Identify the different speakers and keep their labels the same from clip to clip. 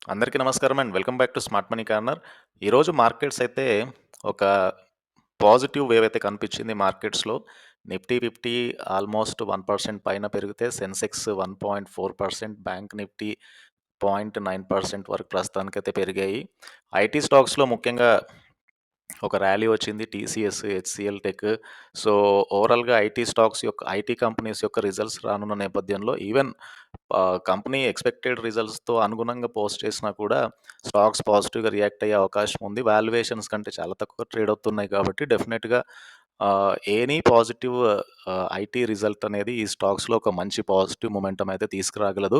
Speaker 1: అందరికీ నమస్కారం and welcome back to smart money corner. ఈరోజు మార్కెట్స్ అయితే ఒక పాజిటివ్ వేవ్ అయితే కనిపించింది మార్కెట్స్‌లో. నిఫ్టీ 50 ఆల్మోస్ట్ 1% పైన పెరిగితే సెన్సెక్స్ 1.4%, బ్యాంక్ నిఫ్టీ 0.9% వరకు ప్రస్తుతానికైతే పెరిగాయి. ఐటీ స్టాక్స్‌లో ముఖ్యంగా ఒక ర్యాలీ వచ్చింది. TCS, HCL tech. సో, ఓవరాల్‌గా ఐటీ కంపెనీస్ యొక్క రిజల్ట్స్ రానున్న నేపథ్యంలో ఈవెన్ కంపెనీ ఎక్స్‌పెక్టెడ్ రిజల్ట్స్‌తో అనుగుణంగా పోస్ట్ చేసినా కూడా స్టాక్స్ పాజిటివ్‌గా రియాక్ట్ అయ్యే అవకాశం ఉంది. వాల్యుయేషన్స్ కంటే చాలా తక్కువ ట్రేడ్ అవుతున్నాయి కాబట్టి డెఫినెట్‌గా ఎనీ పాజిటివ్ ఐటీ రిజల్ట్ అనేది ఈ స్టాక్స్‌లో ఒక మంచి పాజిటివ్ మొమెంటమ్ అయితే తీసుకురాగలదు.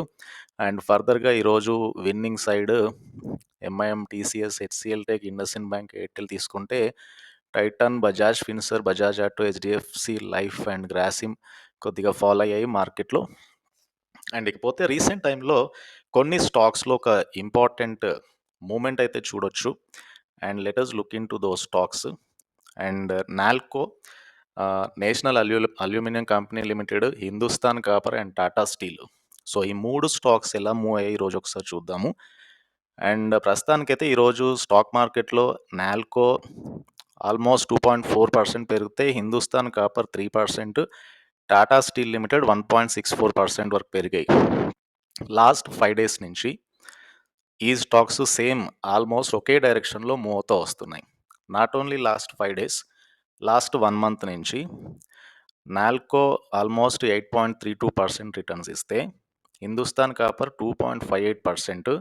Speaker 1: అండ్ ఫర్దర్‌గా ఈరోజు winning side M&M, TCS, HCL Tech, IndusInd Bank, Airtel తీసుకుంటే Titan, Bajaj Finserv, Bajaj Auto, HDFC Life and Grasim కొద్దిగా ఫాలో అయ్యాయి మార్కెట్‌లో. అండ్ ఇకపోతే రీసెంట్ టైంలో కొన్ని స్టాక్స్‌లో ఒక ఇంపార్టెంట్ మూవ్‌మెంట్ అయితే చూడొచ్చు. And let us look into those stocks. And Nalco, National Aluminium Company Limited, Hindustan copper and Tata steel. So, ఈ 3 స్టాక్స్ ఎలా మూవ్ అయ్యాయి ఈరోజు ఒకసారి చూద్దాము. అండ్ ప్రస్తుతానికైతే ఈరోజు స్టాక్ మార్కెట్‌లో నాల్కో ఆల్మోస్ట్ 2.4% పెరిగితే, Hindustan copper 3%, Tata steel limited 1.64% వరకు పెరిగాయి. లాస్ట్ 5 డేస్ నుంచి ఈ స్టాక్స్ సేమ్ ఆల్మోస్ట్ ఒకే డైరెక్షన్‌లో మూవ్ అవుతూ వస్తున్నాయి. Not only last 5 days, last 1 month నుంచి నాల్కో ఆల్మోస్ట్ 8.32% రిటర్న్స్ ఇస్తే, Hindustan copper 2.58%,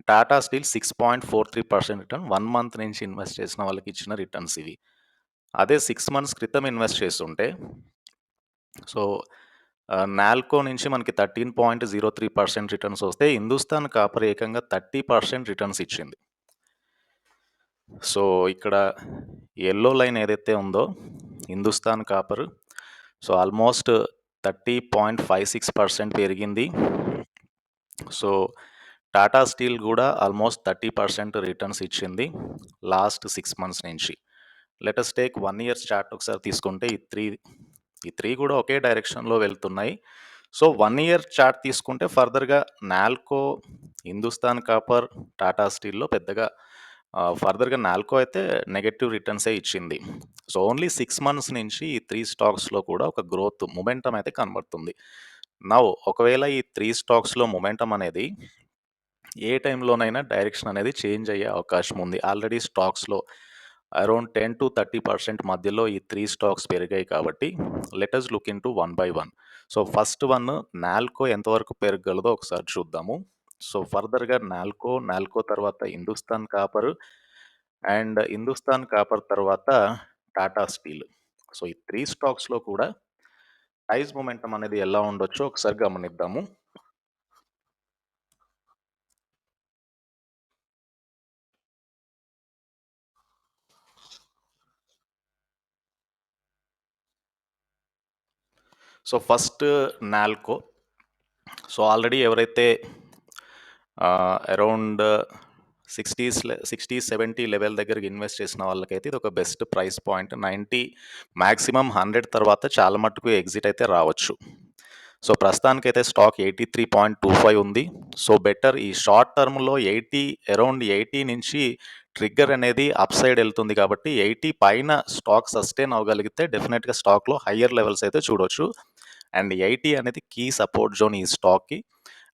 Speaker 1: Tata steel 6.43% return 1 month నుంచి ఇన్వెస్ట్ చేసిన వాళ్ళకి ఇచ్చిన రిటర్న్స్ ఇవి. అదే 6 మంత్స్ క్రితం ఇన్వెస్ట్ చేస్తుంటే సో, నాల్కో నుంచి మనకి 13.03% రిటర్న్స్ వస్తే, హిందుస్థాన్ కాపర్ ఏకంగా 30% రిటర్న్స్ ఇచ్చింది. సో, ఇక్కడ యెల్లో లైన్ ఏదైతే ఉందో హిందుస్థాన్ కాపర్, సో ఆల్మోస్ట్ 30.56% పెరిగింది. సో, టాటా స్టీల్ కూడా ఆల్మోస్ట్ 30% రిటర్న్స్ ఇచ్చింది లాస్ట్ 6 మంత్స్ నుంచి. Let us take 1 year chart ఒకసారి తీసుకుంటే ఈ 3 కూడా ఒకే డైరెక్షన్‌లో వెళ్తున్నాయి. సో, 1 ఇయర్ చార్ట్ తీసుకుంటే ఫర్దర్‌గా నాల్కో, హిందుస్థాన్ కాపర్, టాటా స్టీల్‌లో పెద్దగా ఫర్దర్‌గా నాల్కో అయితే నెగెటివ్ రిటర్న్సే ఇచ్చింది. సో, ఓన్లీ 6 మంత్స్ నుంచి ఈ 3 స్టాక్స్‌లో కూడా ఒక గ్రోత్ మొమెంటమ్ అయితే కనబడుతుంది. నౌ ఒకవేళ ఈ 3 స్టాక్స్‌లో మొమెంటమ్ అనేది ఏ టైంలోనైనా డైరెక్షన్ అనేది చేంజ్ అయ్యే అవకాశం ఉంది. ఆల్రెడీ స్టాక్స్‌లో అరౌండ్ 10-30% మధ్యలో ఈ 3 స్టాక్స్ పెరిగాయి కాబట్టి let us look into one by one. So, first one Nalco ఎంతవరకు పెరగగలదో ఒకసారి చూద్దాము. సో, ఫర్దర్‌గా నాల్కో తర్వాత Hindustan copper and Hindustan copper తర్వాత టాటా స్టీల్. సో, ఈ 3 స్టాక్స్‌లో కూడా ప్రైస్ మొమెంటమ్ అనేది ఎలా ఉండొచ్చో ఒకసారి గమనిద్దాము. So, first NALCO. So, already ఎవరైతే అరౌండ్ 60, 70 లెవెల్ దగ్గరికి ఇన్వెస్ట్ చేసిన వాళ్ళకైతే ఇది ఒక బెస్ట్ ప్రైస్ పాయింట్. 90 మాక్సిమం 100 తర్వాత చాలా మట్టుకు ఎగ్జిట్ అయితే రావచ్చు. సో, ప్రస్తుతానికైతే స్టాక్ 83.25 ఉంది. సో, బెటర్ ఈ షార్ట్ టర్మ్‌లో అరౌండ్ 80 నుంచి ట్రిగ్గర్ అనేది అప్ సైడ్ వెళ్తుంది కాబట్టి 80 పైన స్టాక్ సస్టైన్ అవ్వగలిగితే డెఫినెట్‌గా స్టాక్‌లో హయ్యర్ లెవెల్స్ అయితే చూడొచ్చు. అండ్ 80 అనేది కీ సపోర్ట్ జోన్ ఈ స్టాక్‌కి.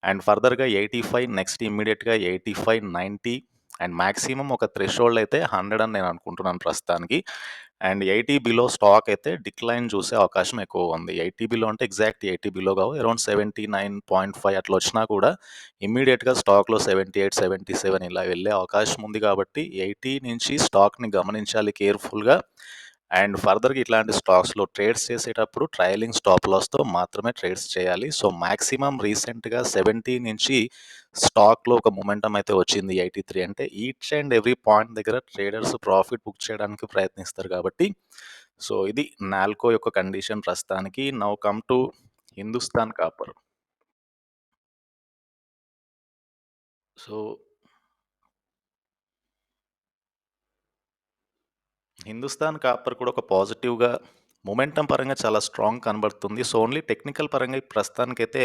Speaker 1: అండ్ ఫర్దర్‌గా 85, నెక్స్ట్ ఇమ్మీడియేట్‌గా 85, 90 అండ్ మాక్సిమం ఒక థ్రెషోల్డ్ అయితే 100 అని నేను అనుకుంటున్నాను ప్రస్తుతానికి. అండ్ 80 బిలో స్టాక్ అయితే డిక్లైన్ చూసే అవకాశం ఎక్కువగా ఉంది. 80 బిలో అంటే ఎగ్జాక్ట్ 80 బిలో కావు, అరౌండ్ 79.5 అట్లా వచ్చినా కూడా ఇమ్మీడియేట్‌గా స్టాక్‌లో 78, 77 ఇలా వెళ్ళే అవకాశం ఉంది కాబట్టి 80 నుంచి స్టాక్‌ని గమనించాలి కేర్‌ఫుల్‌గా. అండ్ ఫర్దర్‌గా ఇట్లాంటి స్టాక్స్‌లో ట్రేడ్స్ చేసేటప్పుడు ట్రైలింగ్ స్టాప్ లాస్‌తో మాత్రమే ట్రేడ్స్ చేయాలి. సో, మాక్సిమం రీసెంట్‌గా 70 నుంచి స్టాక్‌లో ఒక మొమెంటమ్ అయితే వచ్చింది 83 అంటే ఈచ్ అండ్ ఎవ్రీ పాయింట్ దగ్గర ట్రేడర్స్ ప్రాఫిట్ బుక్ చేయడానికి ప్రయత్నిస్తారు కాబట్టి, సో, ఇది నాల్కో యొక్క కండిషన్ ప్రస్తుతానికి. Now come to Hindustan copper. So, Hindustan copper కూడా ఒక పాజిటివ్‌గా మొమెంటమ్ పరంగా చాలా స్ట్రాంగ్ కనబడుతుంది. సో, ఓన్లీ టెక్నికల్ పరంగా ప్రస్తుతానికైతే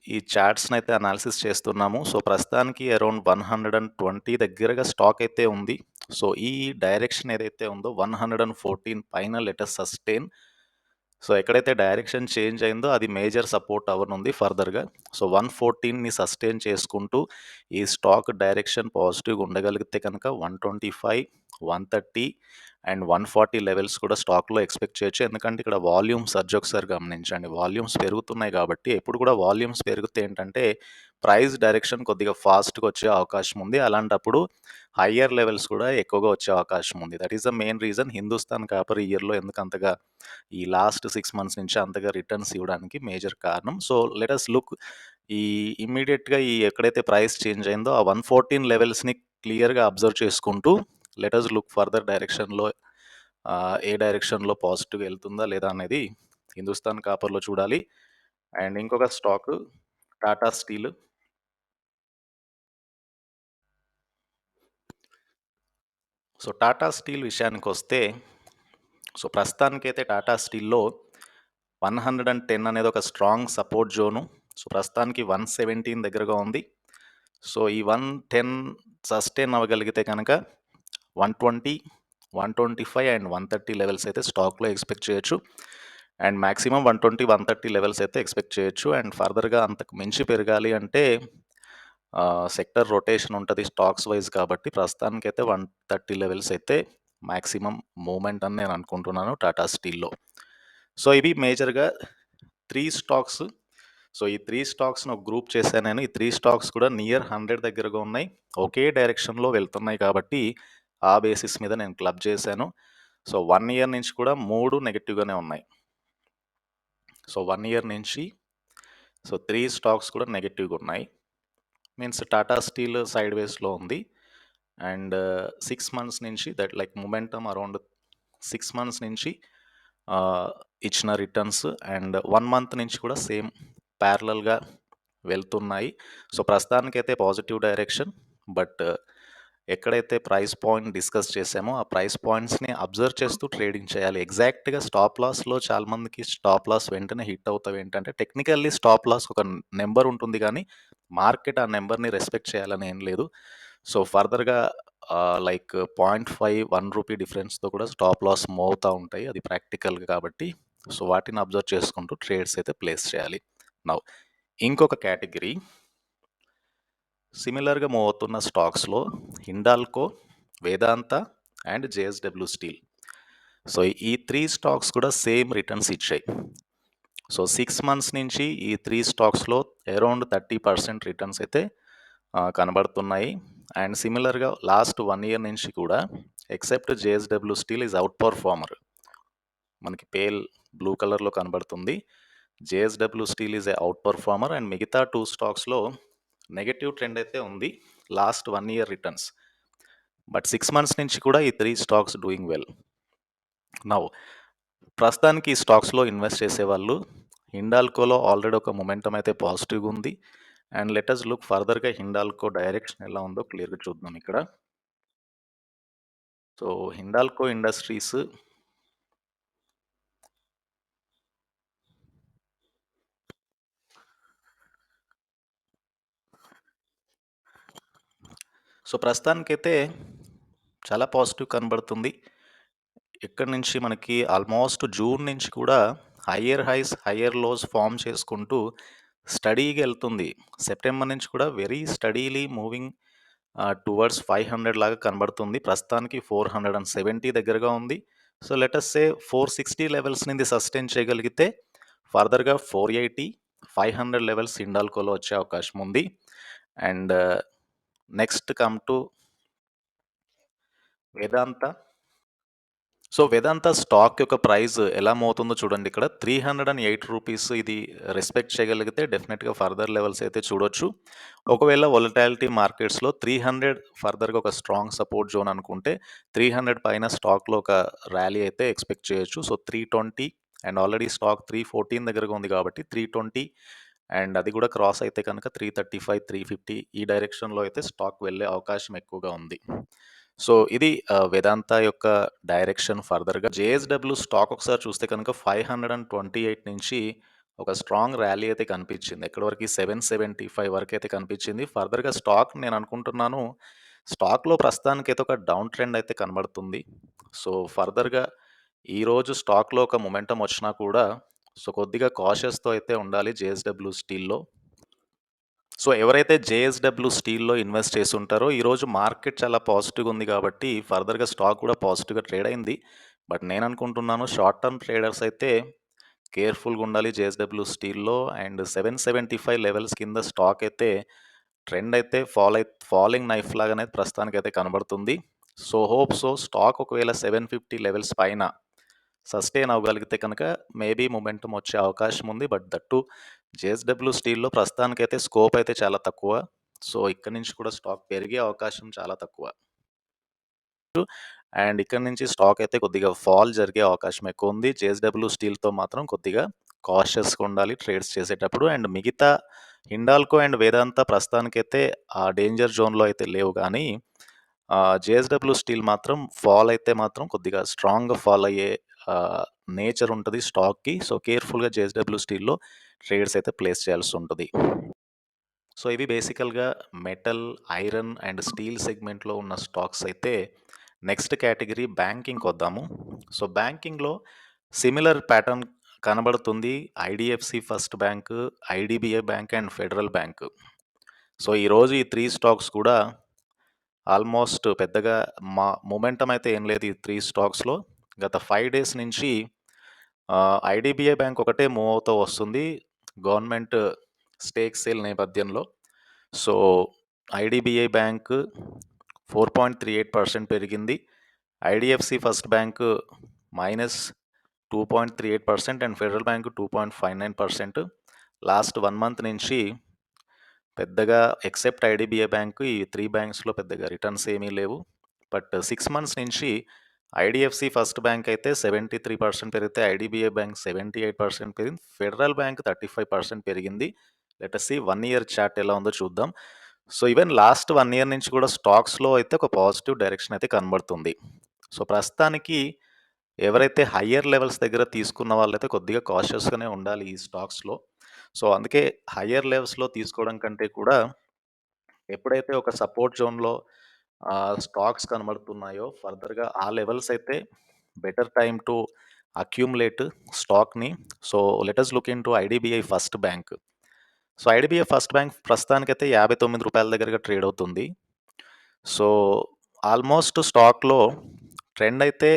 Speaker 1: ఈ చార్ట్స్‌నైతే అనాలిసిస్ చేస్తున్నాము. సో, ప్రస్తుతానికి అరౌండ్ 120 దగ్గరగా స్టాక్ అయితే ఉంది. సో, ఈ డైరెక్షన్ ఏదైతే ఉందో 114 పైన లెట్ అస్ సస్టెయిన్. సో, ఎక్కడైతే డైరెక్షన్ చేంజ్ అయిందో అది మేజర్ సపోర్ట్ అవ్వనుంది ఫర్దర్‌గా. సో, 114ని సస్టెయిన్ చేసుకుంటూ ఈ స్టాక్ డైరెక్షన్ పాజిటివ్‌గా ఉండగలిగితే కనుక 125, 130 అండ్ 140 లెవెల్స్ కూడా స్టాక్‌లో ఎక్స్‌పెక్ట్ చేయొచ్చు. ఎందుకంటే ఇక్కడ వాల్యూమ్ సర్జ్ ఒకసారి గమనించండి. వాల్యూమ్స్ పెరుగుతున్నాయి కాబట్టి ఎప్పుడు కూడా వాల్యూమ్స్ పెరిగితే ఏంటంటే ప్రైస్ డైరెక్షన్ కొద్దిగా ఫాస్ట్‌గా వచ్చే అవకాశం ఉంది. అలాంటప్పుడు హయ్యర్ లెవెల్స్ కూడా ఎక్కువగా వచ్చే అవకాశం ఉంది. That is the main reason Hindustan copper ఈ ఇయర్‌లో ఎందుకు అంతగా ఈ లాస్ట్ 6 మంత్స్ నుంచి అంతగా రిటర్న్స్ ఇవ్వడానికి మేజర్ కారణం. సో, లెట్ అస్ లుక్ ఈ ఇమ్మీడియేట్‌గా ఈ ఎక్కడైతే ప్రైస్ చేంజ్ అయిందో ఆ 114 లెవెల్స్‌ని క్లియర్‌గా అబ్జర్వ్ చేసుకుంటూ లెట్ అస్ లుక్ ఫర్దర్ డైరెక్షన్‌లో ఏ డైరెక్షన్‌లో పాజిటివ్‌గా ఎళ్తుందా లేదా అనేది హిందుస్థాన్ కాపర్‌లో చూడాలి. అండ్ ఇంకొక stock Tata steel. So, Tata steel విషయానికొస్తే ప్రస్తుతానికైతే టాటా స్టీల్‌లో 110 అనేది ఒక స్ట్రాంగ్ సపోర్ట్ జోను. సో, ప్రస్తుతానికి 117 దగ్గరగా ఉంది. సో, ఈ 110 సస్టెయిన్ అవ్వగలిగితే కనుక 120, 125 అండ్ 130 లెవెల్స్ అయితే స్టాక్‌లో ఎక్స్‌పెక్ట్ చేయొచ్చు. అండ్ మాక్సిమం 120, 130 లెవెల్స్ అయితే ఎక్స్‌పెక్ట్ చేయొచ్చు. అండ్ ఫర్దర్‌గా అంతకు మించి పెరగాలి అంటే సెక్టర్ రొటేషన్ ఉంటది స్టాక్స్ వైస్ కాబట్టి ప్రస్తుతానికైతే 130 లెవెల్స్ అయితే మాక్సిమం మూవ్‌మెంట్ అని నేను అనుకుంటున్నాను టాటా స్టీల్‌లో. సో, ఇవి మేజర్‌గా 3 స్టాక్స్. సో, ఈ 3 స్టాక్స్‌ని ఒక గ్రూప్ చేశాను నేను. ఈ 3 స్టాక్స్ కూడా నియర్ 100 దగ్గరగా ఉన్నాయి. ఒకే డైరెక్షన్‌లో వెళ్తున్నాయి కాబట్టి ఆ బేసిస్ మీద నేను క్లబ్ చేశాను. సో, 1 ఇయర్ నుంచి కూడా 3 నెగెటివ్‌గానే ఉన్నాయి. సో, 1 ఇయర్ నుంచి 3 స్టాక్స్ కూడా నెగెటివ్‌గా ఉన్నాయి. మీన్స్ టాటా స్టీల్ సైడ్ వేస్‌లో ఉంది. అండ్ 6 మంత్స్ నుంచి that like momentum around 6 months నుంచి ఇచ్చిన రిటర్న్స్ అండ్ 1 మంత్ నుంచి కూడా సేమ్ ప్యారలల్‌గా వెళ్తున్నాయి. సో, ప్రస్తుతానికైతే పాజిటివ్ డైరెక్షన్. బట్ ఎక్కడైతే ప్రైస్ పాయింట్ డిస్కస్ చేసామో ఆ ప్రైస్ పాయింట్స్‌ని అబ్జర్వ్ చేస్తూ ట్రేడింగ్ చేయాలి. ఎగ్జాక్ట్‌గా స్టాప్ లాస్‌లో చాలామందికి స్టాప్ లాస్ వెంటనే హిట్ అవుతావు ఏంటంటే టెక్నికల్లీ స్టాప్ లాస్ ఒక నెంబర్ ఉంటుంది గానీ మార్కెట్ ఆ నెంబర్‌ని రెస్పెక్ట్ చేయాలని ఏం లేదు. సో, ఫర్దర్‌గా లైక్ 0.5, 1 రూపీ డిఫరెన్స్‌తో కూడా స్టాప్ లాస్ మూవ్ అవుతా ఉంటాయి. అది ప్రాక్టికల్‌గా కాబట్టి. సో, వాటిని అబ్జర్వ్ చేసుకుంటూ ట్రేడ్స్ అయితే ప్లేస్ చేయాలి. నౌ ఇంకొక కేటగిరీ సిమిలర్‌గా మూవ్ అవుతున్న స్టాక్స్‌లో Hindalco, Vedanta and JSW steel. So, ఈ 3 స్టాక్స్ కూడా సేమ్ రిటర్న్స్ ఇచ్చాయి. సో, 6 మంత్స్ నుంచి ఈ 3 స్టాక్స్‌లో అరౌండ్ 30% రిటర్న్స్ అయితే కనబడుతున్నాయి. అండ్ సిమిలర్‌గా లాస్ట్ 1 ఇయర్ నుంచి కూడా except JSW steel is out performer. మనకి పేల్ బ్లూ కలర్‌లో కనబడుతుంది. JSW steel is a out performer and మిగతా 2 స్టాక్స్‌లో నెగెటివ్ ట్రెండ్ అయితే ఉంది. Last 1 year returns. But 6 months నుంచి కూడా ఈ 3 స్టాక్స్ డూయింగ్ వెల్. నౌ ప్రస్తుతానికి ఈ స్టాక్స్‌లో ఇన్వెస్ట్ చేసేవాళ్ళు హిండాల్కోలో ఆల్రెడీ ఒక మొమెంటమ్ అయితే పాజిటివ్‌గా ఉంది. అండ్ లెట్ అస్ లుక్ ఫర్దర్‌గా హిండాల్కో డైరెక్షన్ ఎలా ఉందో క్లియర్‌గా చూద్దాం ఇక్కడ. సో, హిండాల్కో ఇండస్ట్రీస్ ప్రస్తుతానికైతే చాలా పాజిటివ్ కనబడుతుంది. ఇక్కడి నుంచి మనకి ఆల్మోస్ట్ జూన్ నుంచి కూడా higher highs, higher lows form చేసుకుంటూ స్టడీగా ఎళ్తుంది. సెప్టెంబర్ నుంచి కూడా వెరీ స్టడీలీ మూవింగ్ టువర్డ్స్ 500 లాగా కనబడుతుంది. ప్రస్తుతానికి 470 దగ్గరగా ఉంది. సో, లెట్ అస్ సే 460 లెవెల్స్‌ని ఇది సస్టెయిన్ చేయగలిగితే ఫర్దర్‌గా 480, 500 లెవెల్స్ హిండాల్కోలో వచ్చే అవకాశం ఉంది. And next come to Vedanta. So, Vedanta stock యొక్క ప్రైస్ ఎలా మోతుందో చూడండి ఇక్కడ. 308 రూపీస్ ఇది రెస్పెక్ట్ చేయగలిగితే డెఫినిట్‌గా ఫర్దర్ లెవెల్స్ అయితే చూడొచ్చు. ఒకవేళ వోలటాలిటీ మార్కెట్స్‌లో 300 ఫర్దర్‌గా ఒక స్ట్రాంగ్ సపోర్ట్ జోన్ అనుకుంటే 300 పైన స్టాక్‌లో ఒక ర్యాలీ అయితే ఎక్స్‌పెక్ట్ చేయొచ్చు. సో, 320 అండ్ ఆల్రెడీ స్టాక్ 314 దగ్గరగా ఉంది కాబట్టి 320 అండ్ అది కూడా క్రాస్ అయితే కనుక 335, 350 ఈ డైరెక్షన్‌లో అయితే స్టాక్ వెళ్ళే అవకాశం ఎక్కువగా ఉంది. సో, ఇది వేదాంత యొక్క డైరెక్షన్ ఫర్దర్‌గా. జేఎస్‌డబ్ల్యూ స్టాక్ ఒకసారి చూస్తే కనుక 528 నుంచి ఒక స్ట్రాంగ్ ర్యాలీ అయితే కనిపించింది. ఎక్కడి వరకి 775 వరకైతే కనిపించింది. ఫర్దర్‌గా స్టాక్ నేను అనుకుంటున్నాను, స్టాక్‌లో ప్రస్తుతానికైతే ఒక డౌన్ ట్రెండ్ అయితే కనబడుతుంది. సో, ఫర్దర్‌గా ఈరోజు స్టాక్‌లో ఒక మొమెంటమ్ వచ్చినా కూడా సో, కొద్దిగా కాషియస్‌తో అయితే ఉండాలి జేఎస్‌డబ్ల్యూ స్టీల్‌లో. సో, ఎవరైతే జేఎస్‌డబ్ల్యూ స్టీల్‌లో ఇన్వెస్ట్ చేసుంటారో, ఈరోజు మార్కెట్ చాలా పాజిటివ్‌గా ఉంది కాబట్టి, ఫర్దర్‌గా స్టాక్ కూడా పాజిటివ్‌గా ట్రేడ్ అయింది. బట్ నేననుకుంటున్నాను షార్ట్ టర్మ్ ట్రేడర్స్ అయితే కేర్‌ఫుల్‌గా ఉండాలి జేఎస్‌డబ్ల్యూ స్టీల్‌లో. అండ్ 775 లెవెల్స్ కింద స్టాక్ అయితే ట్రెండ్ అయితే ఫాలింగ్ నైఫ్ లాగానే ప్రస్తుతానికైతే కనబడుతుంది. సో, హోప్ సో స్టాక్ ఒకవేళ 750 లెవెల్స్ పైన సస్టైన్ అవ్వగలిగితే కనుక మేబీ మొమెంటమ్ వచ్చే అవకాశం ఉంది. బట్ దట్ టూ జేఎస్‌డబ్ల్యూ స్టీల్‌లో ప్రస్తుతానికైతే స్కోప్ అయితే చాలా తక్కువ. సో, ఇక్కడి నుంచి కూడా స్టాక్ పెరిగే అవకాశం చాలా తక్కువ. అండ్ ఇక్కడి నుంచి స్టాక్ అయితే కొద్దిగా ఫాల్ జరిగే అవకాశం ఎక్కువ ఉంది. జేఎస్‌డబ్ల్యూ స్టీల్‌తో మాత్రం కొద్దిగా కాషియస్‌గా ఉండాలి ట్రేడ్స్ చేసేటప్పుడు. అండ్ మిగతా హిండాల్కో అండ్ వేదాంత ప్రస్తుతానికైతే ఆ డేంజర్ జోన్‌లో అయితే లేవు గానీ, జేఎస్‌డబ్ల్యూ స్టీల్ మాత్రం ఫాల్ అయితే మాత్రం కొద్దిగా స్ట్రాంగ్‌గా ఫాల్ అయ్యే నేచర్ ఉంటది స్టాక్‌కి. సో, కేర్‌ఫుల్‌గా జేఎస్‌డబ్ల్యూ స్టీల్‌లో ట్రేడ్స్ అయితే ప్లేస్ చేయాల్సుంటది. సో, ఇవి బేసికల్‌గా మెటల్, ఐరన్ అండ్ స్టీల్ సెగ్మెంట్‌లో ఉన్న స్టాక్స్ అయితే, నెక్స్ట్ కేటగిరీ బ్యాంకింగ్‌కొద్దాము. సో, బ్యాంకింగ్‌లో సిమిలర్ ప్యాటర్న్ కనబడుతుంది. IDFC First Bank, IDBI Bank and Federal Bank. So, ఈరోజు ఈ 3 స్టాక్స్ కూడా ఆల్మోస్ట్ పెద్దగా మొమెంటమ్ అయితే ఏం లేదు ఈ 3 స్టాక్స్‌లో. గత 5 డేస్ నుంచి ఐడీబీఐ బ్యాంక్ ఒకటే మూవ్ అవుతూ వస్తుంది. గవర్నమెంట్ స్టేక్ సేల్ నేపథ్యంలో. సో, ఐడీబీఐ బ్యాంక్ 4.38% పెరిగింది. IDFC First Bank -2.38% and Federal Bank 2.59%. Last 1 month నుంచి పెద్దగా ఎక్సెప్ట్ ఐడీబీఐ బ్యాంక్ ఈ 3 బ్యాంక్స్‌లో పెద్దగా రిటర్న్స్ ఏమీ లేవు. బట్ 6 మంత్స్ నుంచి ఐడీఎఫ్‌సి ఫస్ట్ బ్యాంక్ అయితే 73% పెరిగితే, ఐడీబీఐ బ్యాంక్ 78% పెరిగింది. ఫెడరల్ బ్యాంక్ 35% పెరిగింది. Let us see 1 year chart ఎలా ఉందో చూద్దాం. సో, ఈవెన్ లాస్ట్ 1 ఇయర్ నుంచి కూడా స్టాక్స్‌లో అయితే ఒక పాజిటివ్ డైరెక్షన్ అయితే కనబడుతుంది. సో, ప్రస్తుతానికి ఎవరైతే హయ్యర్ లెవెల్స్ దగ్గర తీసుకున్న వాళ్ళైతే కొద్దిగా కాషియస్‌గానే ఉండాలి ఈ స్టాక్స్‌లో. సో, అందుకే హయ్యర్ లెవెల్స్‌లో తీసుకోవడం కంటే కూడా ఎప్పుడైతే ఒక సపోర్ట్ జోన్‌లో స్టాక్స్ కనబడుతున్నాయో ఫర్దర్‌గా ఆ లెవెల్స్ అయితే బెటర్ టైమ్ టు అక్యూములేట్ స్టాక్‌ని. So, let us look into IDBI First Bank. So, IDBI First Bank ప్రస్తుతానికైతే రూ. 59 దగ్గరగా ట్రేడ్ అవుతుంది. సో, ఆల్మోస్ట్ స్టాక్‌లో ట్రెండ్ అయితే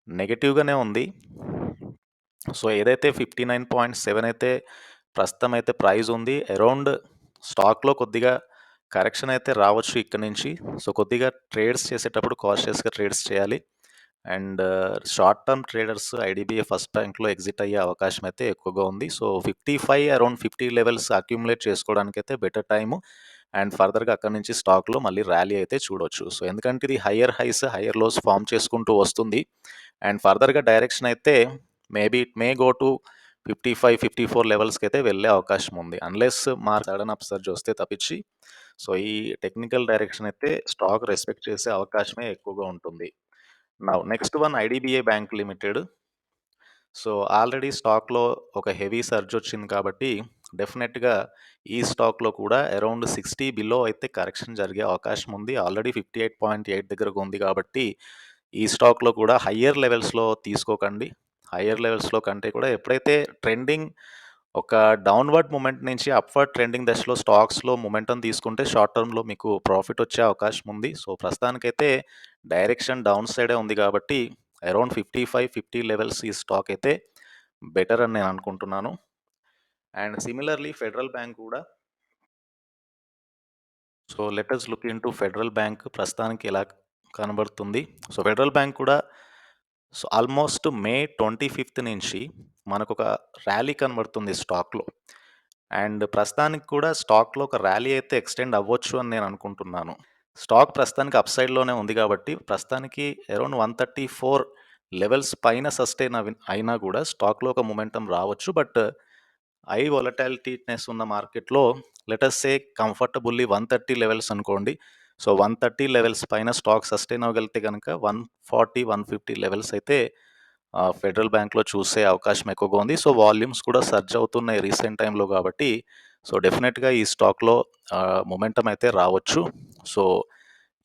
Speaker 1: నెగెటివ్‌గానే ఉంది. సో, ఏదైతే 59.7 అయితే ప్రస్తుతం అయితే ప్రైస్ ఉంది. అరౌండ్ స్టాక్‌లో కొద్దిగా కరెక్షన్ అయితే రావచ్చు ఇక్కడి నుంచి. సో, కొద్దిగా ట్రేడ్స్ చేసేటప్పుడు కాషియస్‌గా ట్రేడ్స్ చేయాలి. And short term traders IDBI First బ్యాంక్‌లో ఎగ్జిట్ అయ్యే అవకాశం అయితే ఎక్కువగా ఉంది. సో, 55 అరౌండ్ 50 లెవెల్స్ అక్యుములేట్ చేసుకోవడానికైతే బెటర్ టైము. అండ్ ఫర్దర్‌గా అక్కడి నుంచి స్టాక్‌లో మళ్ళీ ర్యాలీ అయితే చూడొచ్చు. సో, ఎందుకంటే ఇది higher highs, higher lows form చేసుకుంటూ వస్తుంది. అండ్ ఫర్దర్‌గా డైరెక్షన్ అయితే maybe it may go to 55, 54 లెవెల్స్‌కైతే వెళ్ళే అవకాశం ఉంది. అన్‌లెస్ సడెన్ అప్‌సర్జ్ వస్తే తప్పించి, సో, ఈ టెక్నికల్ డైరెక్షన్ అయితే స్టాక్ రెస్పెక్ట్ చేసే అవకాశమే ఎక్కువగా ఉంటుంది. Now next one IDBI bank limited. So, already స్టాక్‌లో ఒక హెవీ సర్జ్ వచ్చింది కాబట్టి, డెఫినెట్‌గా ఈ స్టాక్‌లో కూడా అరౌండ్ 60 బిలో అయితే కరెక్షన్ జరిగే అవకాశం ఉంది. ఆల్రెడీ 58.8 దగ్గరగా ఉంది కాబట్టి, ఈ స్టాక్‌లో కూడా హయ్యర్ లెవెల్స్‌లో తీసుకోకండి. హయ్యర్ లెవెల్స్‌లో కంటే కూడా ఎప్పుడైతే ట్రెండింగ్ ఒక డౌన్‌వర్డ్ మూమెంట్ నుంచి అప్‌వర్డ్ ట్రెండింగ్ దశలో స్టాక్స్‌లో మొమెంటమ్ తీసుకుంటే షార్ట్ టర్మ్‌లో మీకు ప్రాఫిట్ వచ్చే అవకాశం ఉంది. సో, ప్రస్తుతానికైతే డైరెక్షన్ డౌన్ సైడే ఉంది కాబట్టి అరౌండ్ 55, 50 లెవెల్స్ ఈ స్టాక్ అయితే బెటర్ అని నేను అనుకుంటున్నాను. అండ్ సిమిలర్‌లీ ఫెడరల్ బ్యాంక్ కూడా. So, let us look into federal bank ప్రస్తుతానికి ఎలా కనబడుతుంది. సో, ఫెడరల్ బ్యాంక్ కూడా సో, ఆల్మోస్ట్ మే 25 నుంచి మనకొక ర్యాలీ కనబడుతుంది స్టాక్‌లో. అండ్ ప్రస్తుతానికి కూడా స్టాక్‌లో ఒక ర్యాలీ అయితే ఎక్స్‌టెండ్ అవ్వచ్చు అని నేను అనుకుంటున్నాను. స్టాక్ ప్రస్తుతానికి అప్ సైడ్‌లోనే ఉంది కాబట్టి, ప్రస్తుతానికి అరౌండ్ 134 లెవెల్స్ పైన సస్టైన్ అయినా కూడా స్టాక్‌లో ఒక మొమెంటమ్ రావచ్చు. బట్ హై వోలటాలిటీనెస్ ఉన్న మార్కెట్‌లో లెట్ అస్ సే కంఫర్టబుల్లీ 130 లెవెల్స్ అనుకోండి. సో, 130 లెవెల్స్ పైన స్టాక్ సస్టైన్ అవ్వగలిగితే గనక 140, 150 లెవెల్స్ అయితే ఫెడరల్ బ్యాంక్‌లో చూసే అవకాశం ఎక్కువగా ఉంది. సో, వాల్యూమ్స్ కూడా సర్జ్ అవుతున్నాయి రీసెంట్ టైమ్‌లో కాబట్టి, సో, డెఫినెట్‌గా ఈ స్టాక్‌లో మొమెంటమ్ అయితే రావచ్చు. సో,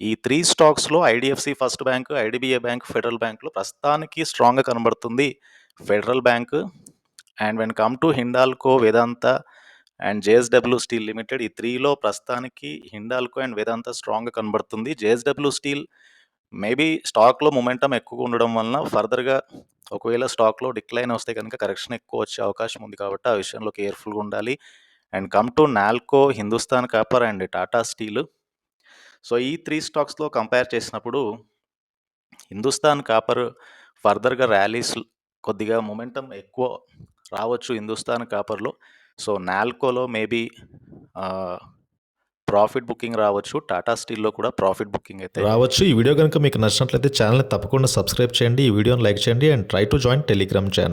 Speaker 1: ఈ 3 స్టాక్స్‌లో IDFC First Bank, IDBI Bank, Federal బ్యాంక్‌లో ప్రస్తుతానికి స్ట్రాంగ్‌గా కనబడుతుంది Federal Bank. And when come to Hindalco, Vedanta and JSW Steel Limited, ఈ 3లో ప్రస్తుతానికి హిండాల్కో అండ్ వేదాంత స్ట్రాంగ్‌గా కనబడుతుంది. జేఎస్‌డబ్ల్యూ స్టీల్ మేబీ స్టాక్‌లో మొమెంటమ్ ఎక్కువగా ఉండడం వలన ఫర్దర్‌గా ఒకవేళ స్టాక్‌లో డిక్లైన్ వస్తే గనుక కరెక్షన్ ఎక్కువ వచ్చే అవకాశం ఉంది కాబట్టి, ఆ విషయంలో కేర్‌ఫుల్‌గా ఉండాలి. And come to NALCO, Hindustan copper and Tata steel. So, ఈ 3 స్టాక్స్‌లో కంపేర్ చేసినప్పుడు హిందుస్థాన్ కాపర్ ఫర్దర్‌గా ర్యాలీస్ కొద్దిగా మొమెంటమ్ ఎక్కువ రావచ్చు హిందుస్థాన్ కాపర్‌లో. సో, నాల్కోలో మేబీ ప్రాఫిట్ బుకింగ్ రావచ్చు. టాటా స్టీల్‌లో కూడా ప్రాఫిట్ బుకింగ్ అయితే
Speaker 2: రావచ్చు. ఈ వీడియో గనుక మీకు నచ్చినట్లయితే ఛానెల్‌ని తప్పకుండా సబ్స్క్రైబ్ చేయండి. ఈ వీడియోని లైక్ చేయండి and try to join Telegram channel.